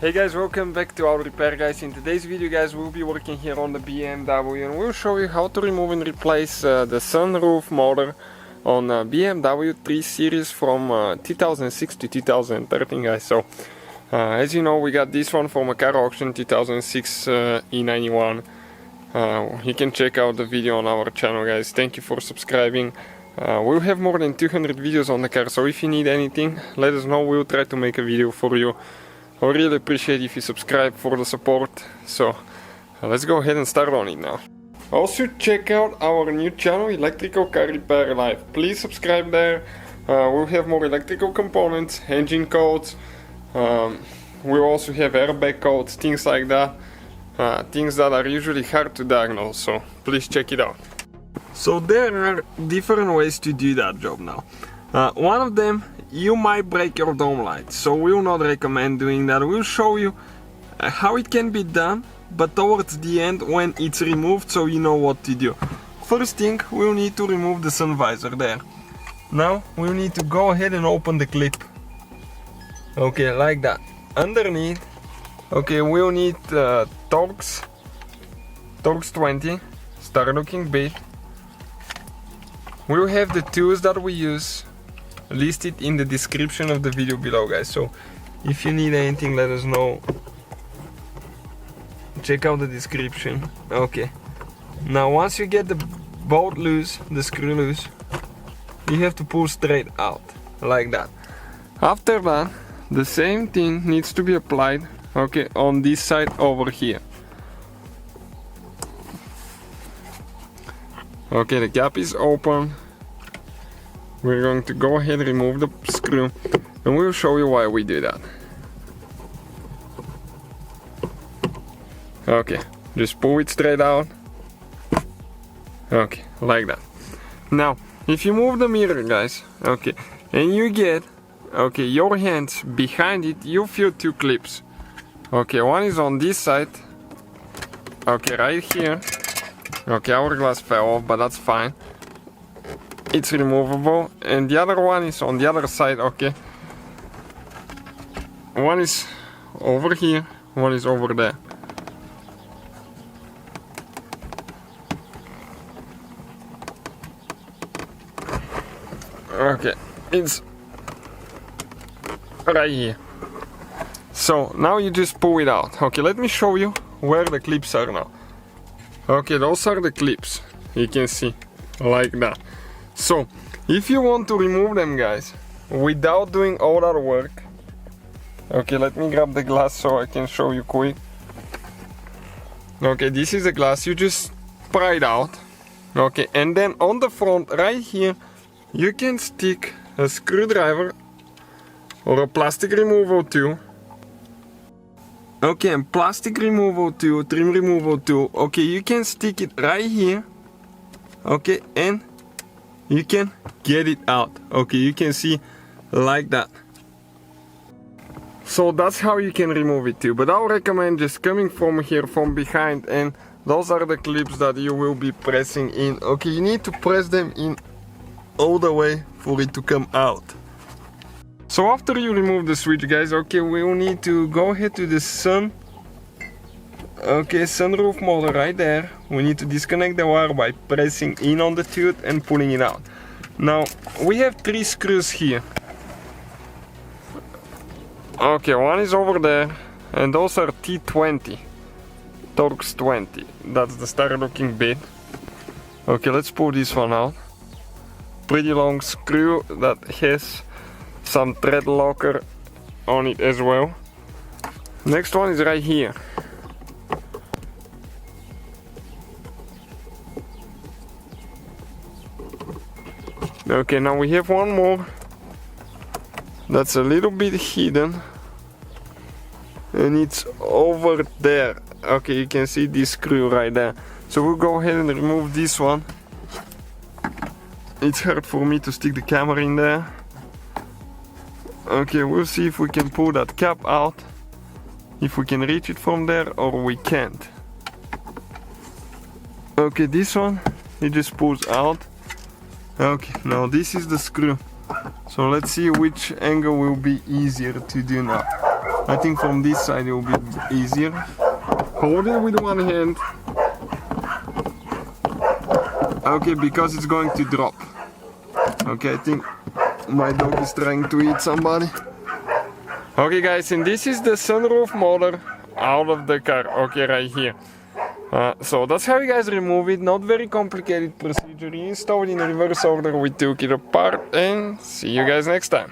Hey guys, welcome back to our repair guys. In today's video guys, we'll be working here on the BMW and we'll show you how to remove and replace the sunroof motor on BMW 3 Series from 2006 to 2013 guys. So as you know, we got this one from a car auction, 2006 E91. You can check out the video on our channel guys. Thank you for subscribing. We'll have more than 200 videos on the car, so if you need anything, let us know. We'll try to make a video for you. I really appreciate if you subscribe for the support. So let's go ahead and start on it now. Also check out our new channel, Electrical Car Repair Live. Please subscribe there. We'll have more electrical components, engine codes. We'll also have airbag codes, things like that. Things that are usually hard to diagnose, so please check it out. So there are different ways to do that job now. One of them, you might break your dome light, so we'll not recommend doing that. We'll show you how it can be done, but towards the end when it's removed, so you know what to do. First thing, we'll need to remove the sun visor there. Now we'll need to go ahead and open the clip. Okay, like that. Underneath, okay, we'll need Torx 20 star looking bit. We'll have the tools that we use listed in the description of the video below guys, so if you need anything, let us know. Check out the description. Okay, now once you get the bolt loose, the screw loose, you have to pull straight out like that. After that, the same thing needs to be applied, okay, on this side over here. Okay, the cap is open. We're going to go ahead and remove the screw and we'll show you why we do that. Okay, just pull it straight out. Okay, like that. Now, if you move the mirror guys, okay, and you get, okay, your hands behind it, you feel two clips. Okay, one is on this side. Okay, right here. Okay, our glass fell off, but that's fine. It's removable. And the other one is on the other side, okay. One is over here, one is over there. Okay, it's right here. So now you just pull it out. Okay, let me show you where the clips are now. Okay, those are the clips, you can see, like that. So, if you want to remove them guys, without doing all that work, okay, let me grab the glass so I can show you quick. Okay, this is the glass, you just pry it out. Okay, and then on the front, right here, you can stick a screwdriver or a plastic removal tool. Okay, and plastic removal tool, trim removal tool, okay, you can stick it right here, okay, and you can get it out. Okay, you can see like that. So that's how you can remove it too, but I would recommend just coming from here, from behind, and those are the clips that you will be pressing in. Okay, you need to press them in all the way for it to come out. So after you remove the switch guys, okay, we will need to go ahead to the sunroof motor right there. We need to disconnect the wire by pressing in on the tooth and pulling it out. Now we have 3 screws here. Okay, one is over there and those are T20 Torx 20. That's the star looking bit. Okay, let's pull this one out. Pretty long screw that has some thread locker on it as well. Next one is right here. Okay, now we have one more that's a little bit hidden and it's over there. Okay, you can see this screw right there. So we'll go ahead and remove this one. It's hard for me to stick the camera in there. Okay, we'll see if we can pull that cap out, if we can reach it from there or we can't. Okay, this one, it just pulls out. Okay, now this is the screw. So let's see which angle will be easier to do now. I think from this side it will be easier. Hold it with one hand. Okay, because it's going to drop. Okay, I think my dog is trying to eat somebody. Okay guys, and this is the sunroof motor out of the car. Okay, right here. So that's how you guys remove it. Not very complicated procedure. You install it in reverse order. We took it apart, and see you guys next time.